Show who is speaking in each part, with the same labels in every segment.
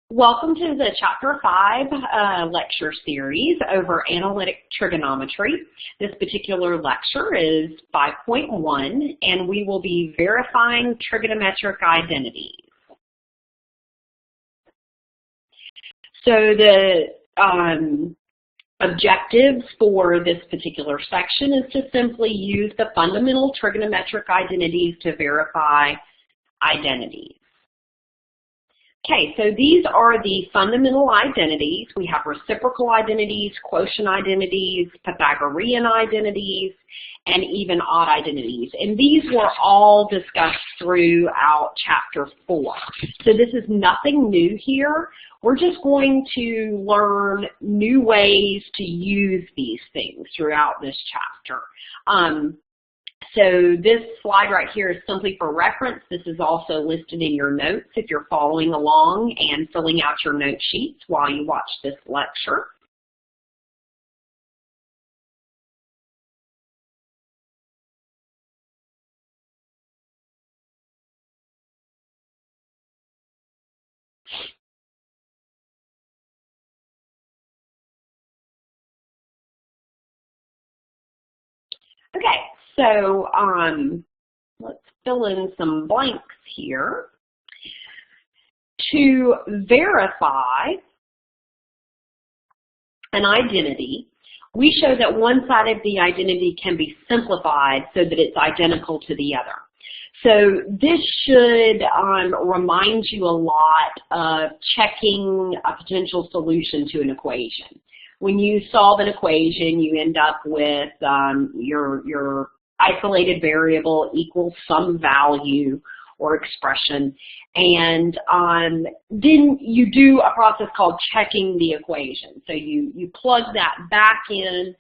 Speaker 1: Welcome to the Chapter 5 lecture series over analytic trigonometry. This particular lecture is 5.1, and we will be verifying trigonometric identities. So the objectives for this particular section is to simply use the fundamental trigonometric identities to verify identities. Okay, so these are the fundamental identities. We have reciprocal identities, quotient identities, Pythagorean identities, and even odd identities. And these were all discussed throughout Chapter 4. So this is nothing new here. We're just going to learn new ways to use these things throughout this chapter. So this slide right here is simply for reference. This is also listed in your notes if you're following along and filling out your note sheets while you watch this lecture. Okay, so let's fill in some blanks here. To verify an identity, we show that one side of the identity can be simplified so that it's identical to the other. So this should remind you a lot of checking a potential solution to an equation. When you solve an equation, you end up with your isolated variable equals some value or expression, and then you do a process called checking the equation. So you plug that back in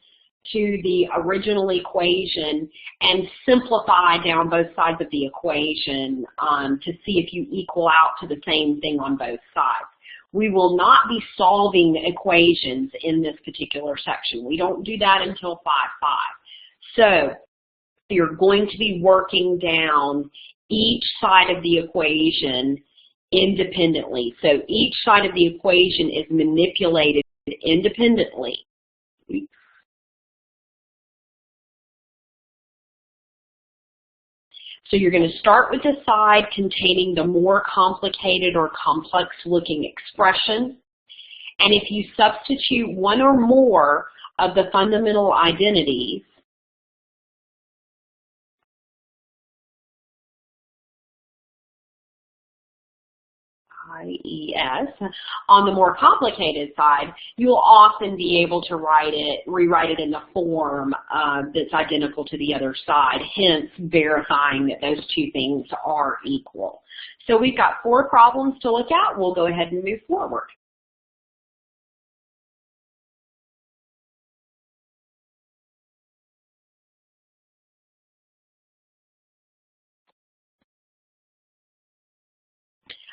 Speaker 1: to the original equation and simplify down both sides of the equation to see if you equal out to the same thing on both sides. We will not be solving equations in this particular section. We don't do that until 5.5. So you're going to be working down each side of the equation independently. So each side of the equation is manipulated independently. So you're going to start with the side containing the more complicated or complex looking expression. And if you substitute one or more of the fundamental identities, IES, on the more complicated side, you'll often be able to rewrite it in the form that's identical to the other side, hence verifying that those two things are equal. So we've got 4 problems to look at. We'll go ahead and move forward.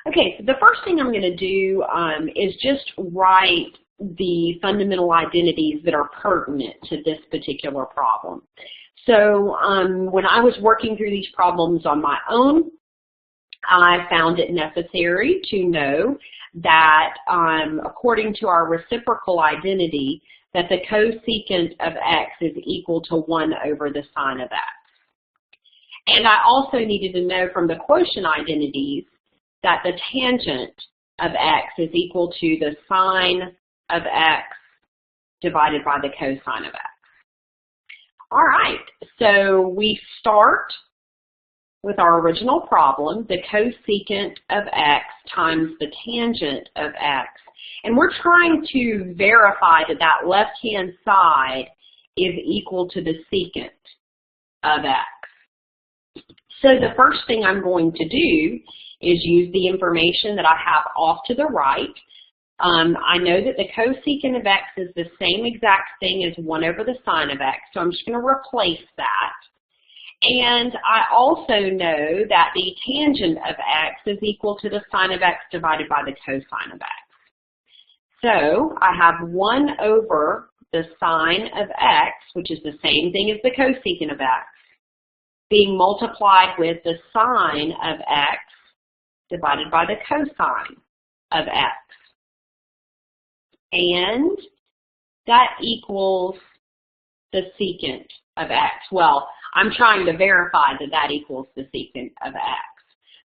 Speaker 1: Okay, so the first thing I'm going to do is just write the fundamental identities that are pertinent to this particular problem. So when I was working through these problems on my own, I found it necessary to know that according to our reciprocal identity, that the cosecant of x is equal to 1 over the sine of x. And I also needed to know from the quotient identities that the tangent of x is equal to the sine of x divided by the cosine of x. All right, so we start with our original problem, the cosecant of x times the tangent of x. And we're trying to verify that that left-hand side is equal to the secant of x. So the first thing I'm going to do is use the information that I have off to the right. I know that the cosecant of x is the same exact thing as 1 over the sine of x, so I'm just going to replace that. And I also know that the tangent of x is equal to the sine of x divided by the cosine of x. So I have 1 over the sine of x, which is the same thing as the cosecant of x, being multiplied with the sine of x divided by the cosine of x. And that equals the secant of x. Well, I'm trying to verify that that equals the secant of x.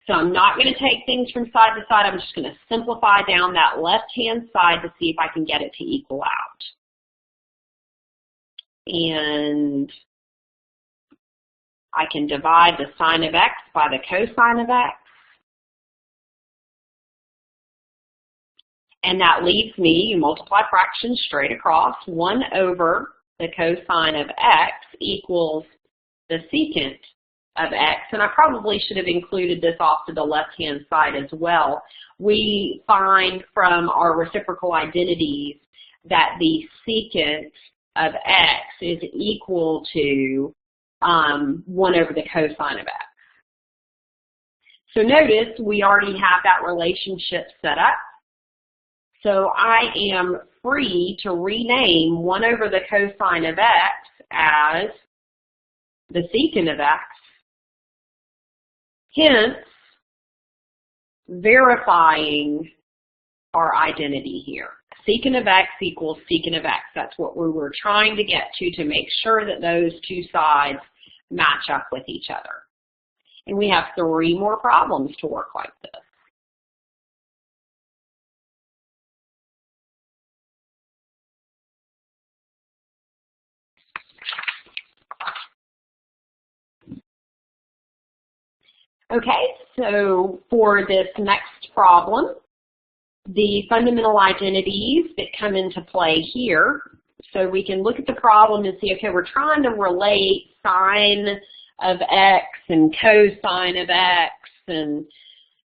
Speaker 1: So I'm not going to take things from side to side. I'm just going to simplify down that left-hand side to see if I can get it to equal out. And I can divide the sine of x by the cosine of x. And that leaves me, you multiply fractions straight across, 1 over the cosine of x equals the secant of x. And I probably should have included this off to the left-hand side as well. We find from our reciprocal identities that the secant of x is equal to 1 over the cosine of x. So notice we already have that relationship set up. So I am free to rename 1 over the cosine of x as the secant of x, hence verifying our identity here. Secant of x equals secant of x. That's what we were trying to get to make sure that those two sides match up with each other. And we have 3 more problems to work like this. Okay, so for this next problem, the fundamental identities that come into play here, so we can look at the problem and see, okay, we're trying to relate sine of x and cosine of x, and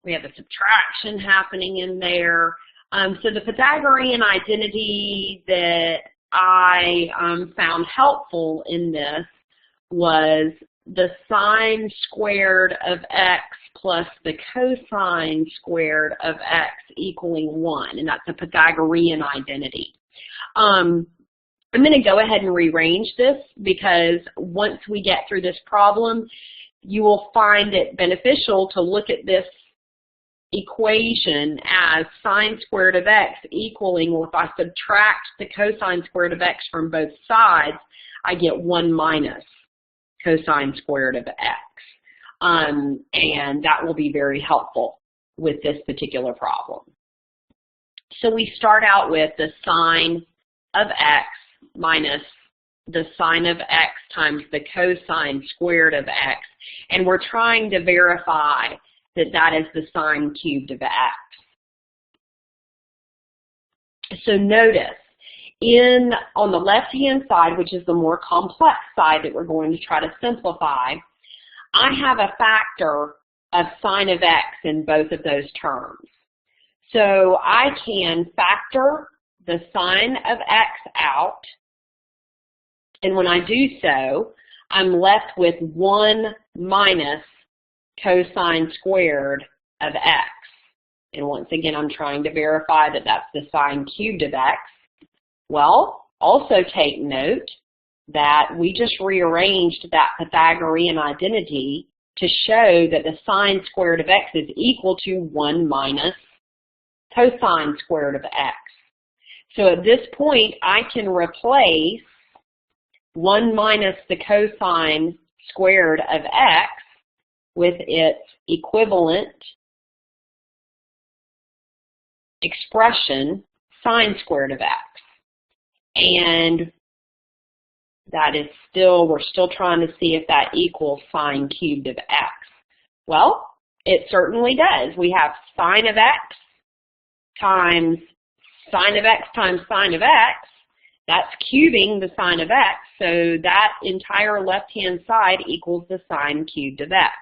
Speaker 1: we have a subtraction happening in there. So the Pythagorean identity that I found helpful in this was the sine squared of x plus the cosine squared of x equaling 1, and that's a Pythagorean identity. I'm going to go ahead and rearrange this because once we get through this problem, you will find it beneficial to look at this equation as sine squared of x equaling, well, if I subtract the cosine squared of x from both sides, I get 1 minus cosine squared of x. And that will be very helpful with this particular problem. So we start out with the sine of x minus the sine of x times the cosine squared of x. And we're trying to verify that that is the sine cubed of x. So notice, on the left-hand side, which is the more complex side that we're going to try to simplify, I have a factor of sine of x in both of those terms. So I can factor the sine of x out, and when I do so, I'm left with 1 minus cosine squared of x. And once again, I'm trying to verify that that's the sine cubed of x. Well, also take note that we just rearranged that Pythagorean identity to show that the sine squared of x is equal to 1 minus cosine squared of x. So at this point, I can replace 1 minus the cosine squared of x with its equivalent expression, sine squared of x. And that is still, we're still trying to see if that equals sine cubed of x. Well, it certainly does. We have sine of x times sine of x times sine of x. That's cubing the sine of x, so that entire left-hand side equals the sine cubed of x.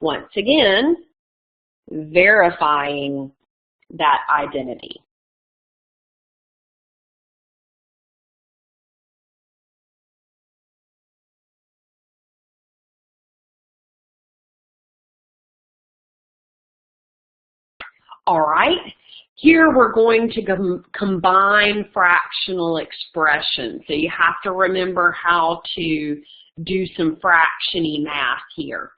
Speaker 1: Once again, verifying that identity. All right, here we're going to combine fractional expressions. So you have to remember how to do some fractiony math here.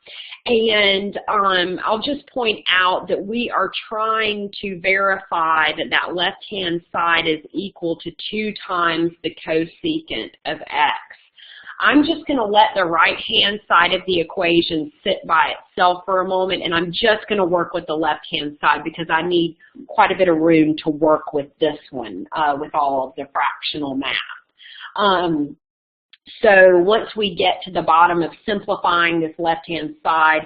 Speaker 1: And I'll just point out that we are trying to verify that that left-hand side is equal to 2 times the cosecant of x. I'm just going to let the right-hand side of the equation sit by itself for a moment, and I'm just going to work with the left-hand side because I need quite a bit of room to work with this one, with all of the fractional math. So once we get to the bottom of simplifying this left-hand side,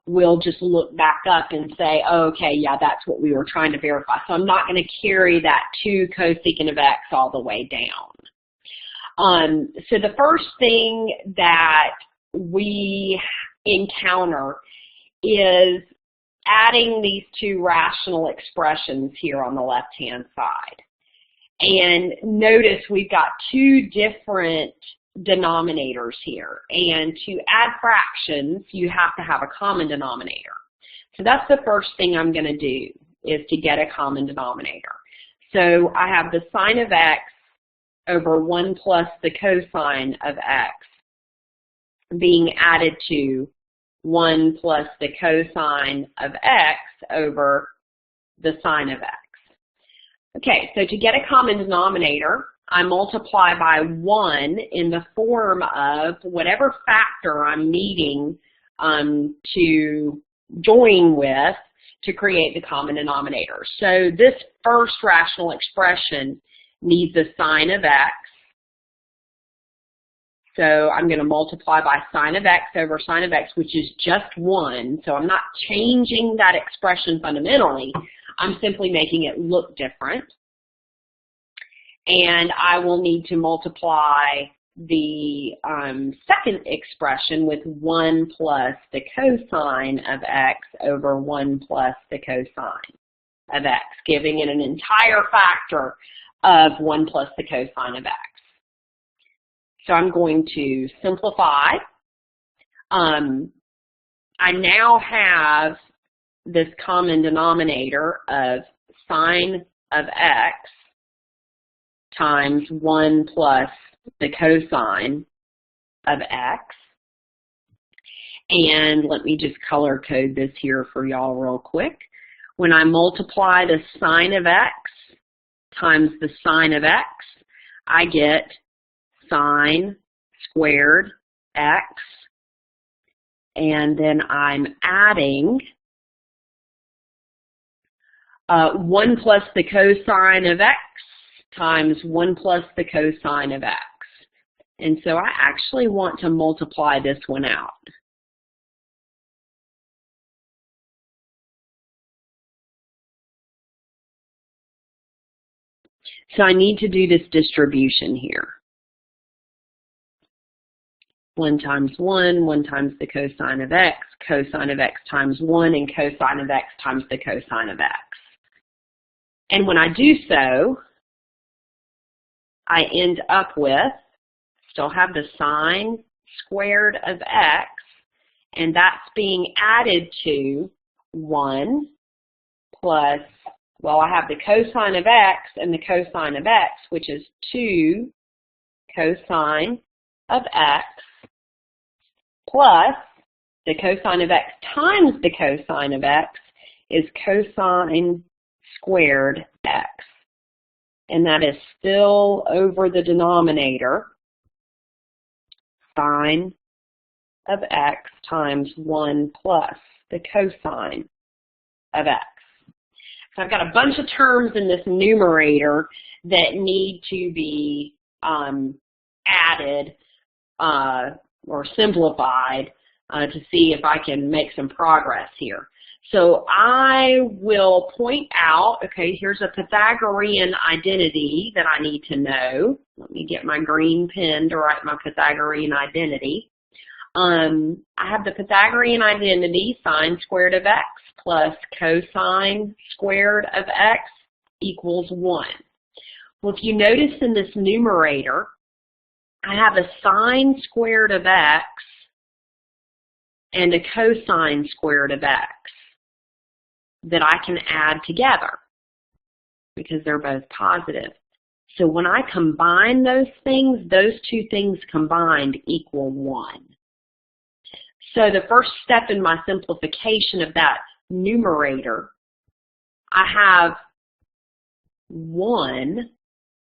Speaker 1: we'll just look back up and say, oh, okay, yeah, that's what we were trying to verify. So I'm not going to carry that 2 cosecant of x all the way down. So the first thing that we encounter is adding these 2 rational expressions here on the left-hand side. And notice we've got 2 different denominators here. And to add fractions, you have to have a common denominator. So that's the first thing I'm going to do, is to get a common denominator. So I have the sine of x over 1 plus the cosine of x being added to 1 plus the cosine of x over the sine of x. Okay, so to get a common denominator, I multiply by 1 in the form of whatever factor I'm needing to join with to create the common denominator. So this first rational expression needs a sine of x. So I'm going to multiply by sine of x over sine of x, which is just 1. So I'm not changing that expression fundamentally. I'm simply making it look different. And I will need to multiply the second expression with 1 plus the cosine of x over 1 plus the cosine of x, giving it an entire factor of 1 plus the cosine of x. So I'm going to simplify. I now have this common denominator of sine of x times 1 plus the cosine of x. And let me just color code this here for y'all real quick. When I multiply the sine of x times the sine of x, I get sine squared x, and then I'm adding 1 plus the cosine of x times 1 plus the cosine of x. And so I actually want to multiply this one out. So I need to do this distribution here. 1 times 1, 1 times the cosine of x times 1, and cosine of x times the cosine of x. And when I do so, I end up with, still have the sine squared of x, and that's being added to 1 plus, well, I have the cosine of x and the cosine of x, which is 2 cosine of x plus the cosine of x times the cosine of x is cosine squared x. And that is still over the denominator, sine of x times 1 plus the cosine of x. So I've got a bunch of terms in this numerator that need to be added or simplified to see if I can make some progress here. So I will point out, okay, here's a Pythagorean identity that I need to know. Let me get my green pen to write my Pythagorean identity. I have the Pythagorean identity, sine squared of x plus cosine squared of x equals 1. Well, if you notice in this numerator, I have a sine squared of x and a cosine squared of x that I can add together because they're both positive. So when I combine those things, those two things combined equal 1. So the first step in my simplification of that numerator, I have 1,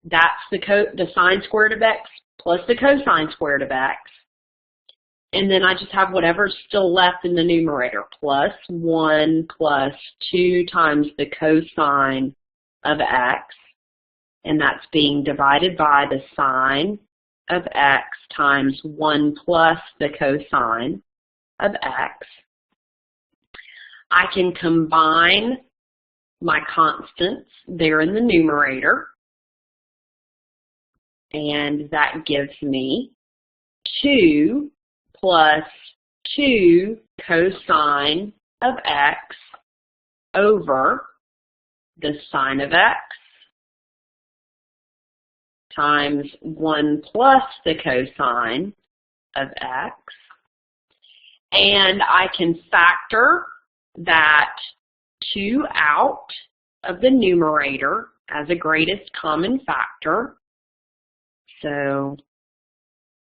Speaker 1: that's the sine squared of x plus the cosine squared of x. And then I just have whatever's still left in the numerator, plus 1 plus 2 times the cosine of x. And that's being divided by the sine of x times 1 plus the cosine of x. I can combine my constants there in the numerator, and that gives me 2 plus 2 cosine of x over the sine of x times 1 plus the cosine of x. And I can factor that 2 out of the numerator as a greatest common factor. So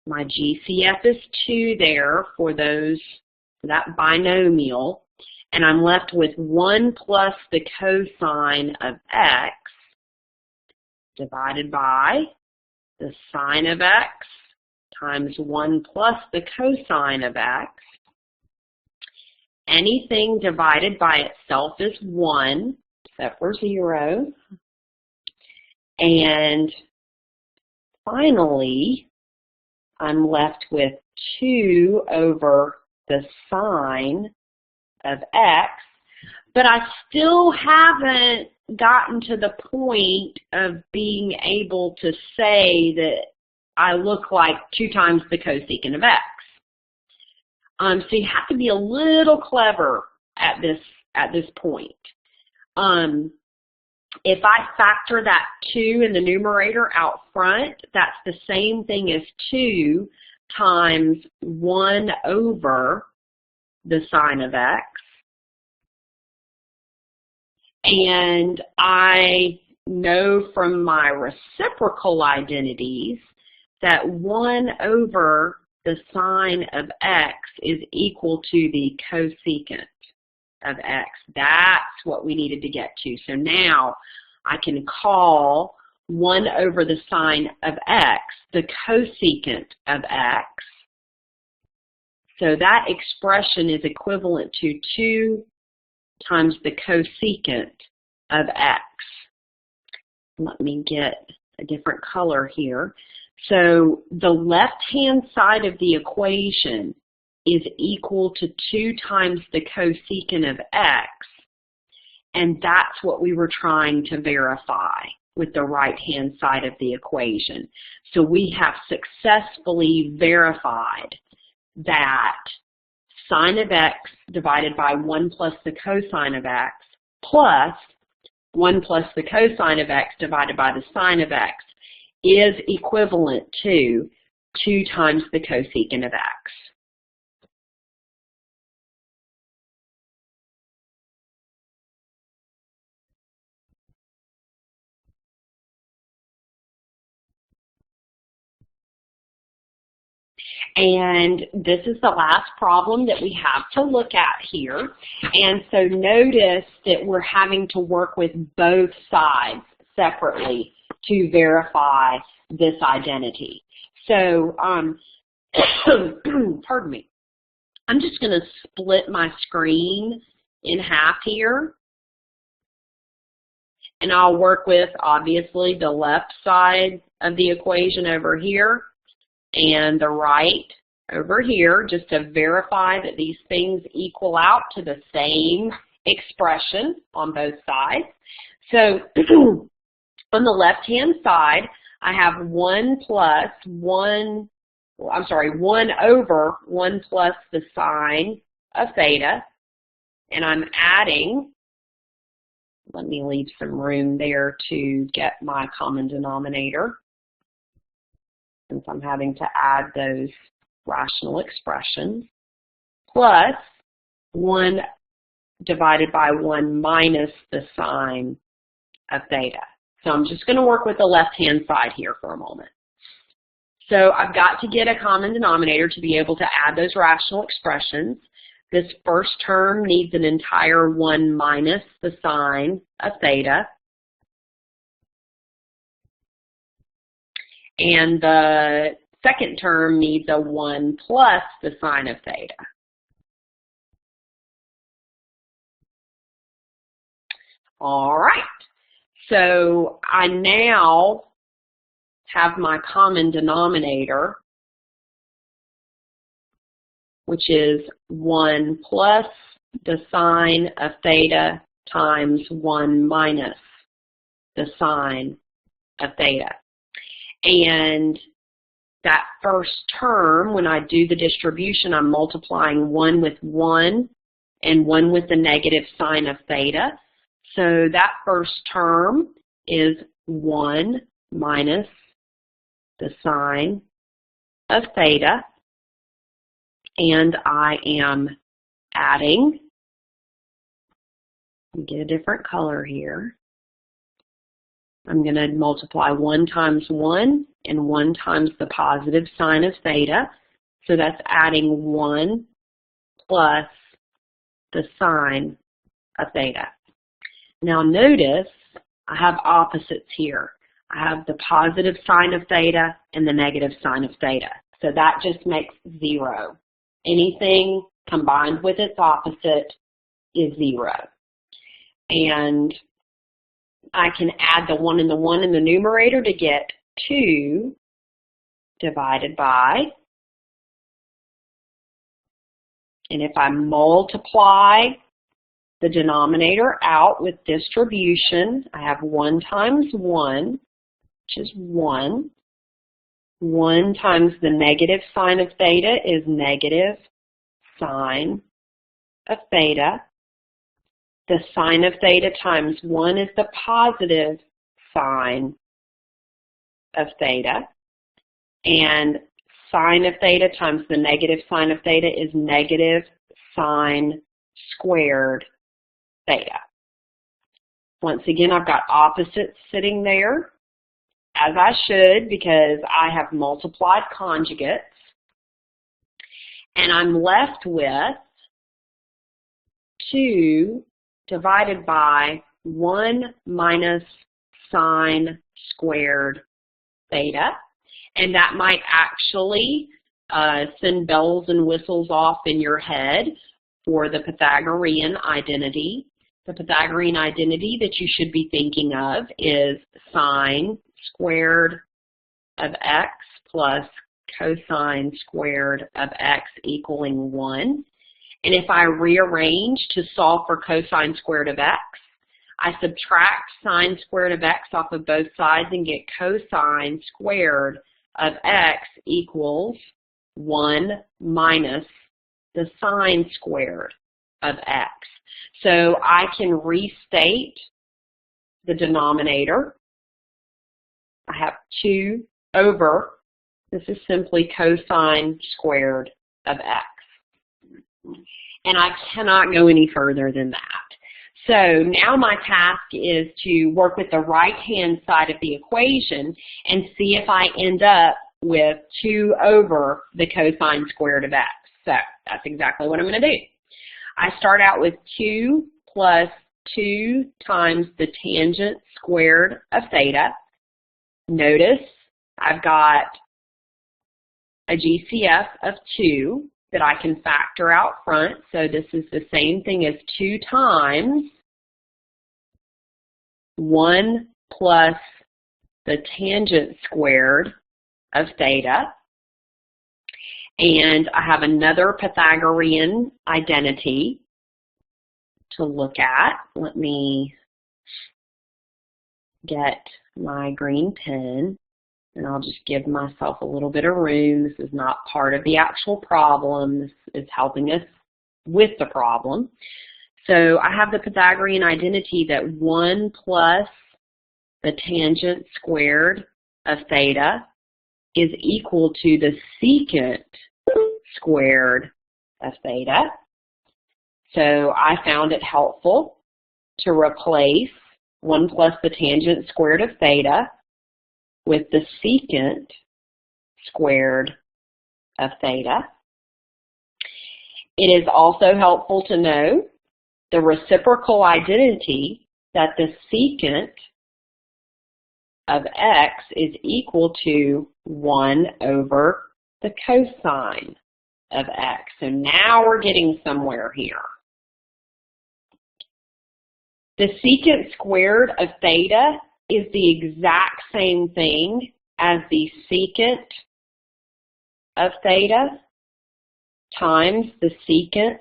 Speaker 1: my GCF is 2 there for that binomial. And I'm left with 1 plus the cosine of x divided by the sine of x times 1 plus the cosine of x. Anything divided by itself is 1, except for 0. And finally, I'm left with 2 over the sine of x, but I still haven't gotten to the point of being able to say that I look like 2 times the cosecant of x. So you have to be a little clever at this point. If I factor that 2 in the numerator out front, that's the same thing as 2 times 1 over the sine of x. And I know from my reciprocal identities that 1 over the sine of x is equal to the cosecant of x. That's what we needed to get to. So now I can call 1 over the sine of x the cosecant of x. So that expression is equivalent to 2 times the cosecant of x. Let me get a different color here. So the left-hand side of the equation is equal to 2 times the cosecant of x, and that's what we were trying to verify with the right-hand side of the equation. So we have successfully verified that sine of x divided by 1 plus the cosine of x plus 1 plus the cosine of x divided by the sine of x is equivalent to 2 times the cosecant of x. And this is the last problem that we have to look at here. And so notice that we're having to work with both sides separately to verify this identity. So, pardon me, I'm just going to split my screen in half here. And I'll work with, obviously, the left side of the equation over here and the right over here, just to verify that these things equal out to the same expression on both sides. So on the left-hand side, I have 1 over 1 plus the sine of theta, and I'm adding, let me leave some room there to get my common denominator, since I'm having to add those rational expressions, plus 1 divided by 1 minus the sine of theta. So I'm just going to work with the left-hand side here for a moment. So I've got to get a common denominator to be able to add those rational expressions. This first term needs an entire 1 minus the sine of theta. And the second term needs a 1 plus the sine of theta. All right. So I now have my common denominator, which is 1 plus the sine of theta times 1 minus the sine of theta. And that first term, when I do the distribution, I'm multiplying 1 with 1 and 1 with the negative sine of theta. So that first term is 1 minus the sine of theta, and I am adding, let me get a different color here. I'm going to multiply 1 times 1 and 1 times the positive sine of theta. So that's adding 1 plus the sine of theta. Now notice I have opposites here. I have the positive sine of theta and the negative sine of theta. So that just makes 0. Anything combined with its opposite is 0. And I can add the 1 and the 1 in the numerator to get 2 divided by, and if I multiply the denominator out with distribution, I have 1 times 1, which is 1. 1 times the negative sine of theta is negative sine of theta. The sine of theta times 1 is the positive sine of theta. And sine of theta times the negative sine of theta is negative sine squared theta. Once again, I've got opposites sitting there, as I should, because I have multiplied conjugates. And I'm left with 2 divided by 1 minus sine squared theta. And that might actually send bells and whistles off in your head for the Pythagorean identity. The Pythagorean identity that you should be thinking of is sine squared of x plus cosine squared of x equaling 1. And if I rearrange to solve for cosine squared of x, I subtract sine squared of x off of both sides and get cosine squared of x equals 1 minus the sine squared of x. So I can restate the denominator. I have 2 over, this is simply cosine squared of x. And I cannot go any further than that. So now my task is to work with the right-hand side of the equation and see if I end up with 2 over the cosine squared of x. So that's exactly what I'm going to do. I start out with 2 plus 2 times the tangent squared of theta. Notice I've got a GCF of 2 that I can factor out front. So this is the same thing as 2 times 1 plus the tangent squared of theta. And I have another Pythagorean identity to look at. Let me get my green pen, and I'll just give myself a little bit of room. This is not part of the actual problem. This is helping us with the problem. So I have the Pythagorean identity that 1 plus the tangent squared of theta is equal to the secant squared of theta. So I found it helpful to replace 1 plus the tangent squared of theta with the secant squared of theta. It is also helpful to know the reciprocal identity that the secant of x is equal to 1 over the cosine of x. So now we're getting somewhere here. The secant squared of theta is the exact same thing as the secant of theta times the secant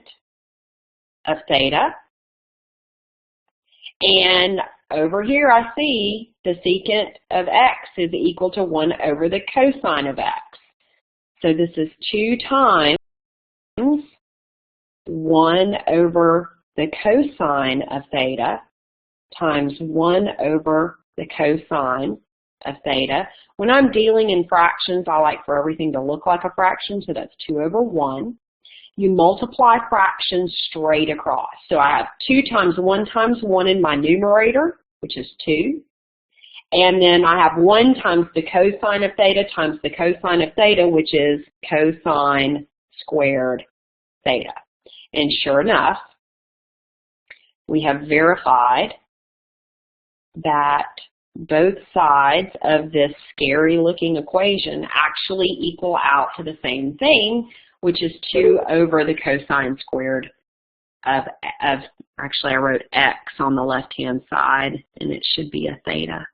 Speaker 1: of theta. And over here I see the secant of x is equal to 1 over the cosine of x. So this is 2 times 1 over the cosine of theta times 1 over the cosine of theta. When I'm dealing in fractions, I like for everything to look like a fraction, so that's 2 over 1. You multiply fractions straight across. So I have 2 times 1 in my numerator, which is 2. And then I have 1 times the cosine of theta times the cosine of theta, which is cosine squared theta. And sure enough, we have verified that both sides of this scary-looking equation actually equal out to the same thing, which is 2 over the cosine squared of actually I wrote x on the left-hand side, and it should be a theta.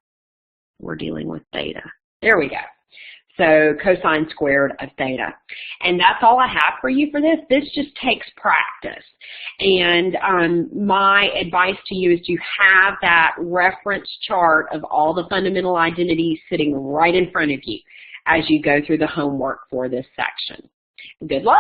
Speaker 1: We're dealing with theta. There we go. So cosine squared of theta. And that's all I have for you for this. This just takes practice. And my advice to you is to have that reference chart of all the fundamental identities sitting right in front of you as you go through the homework for this section. Good luck.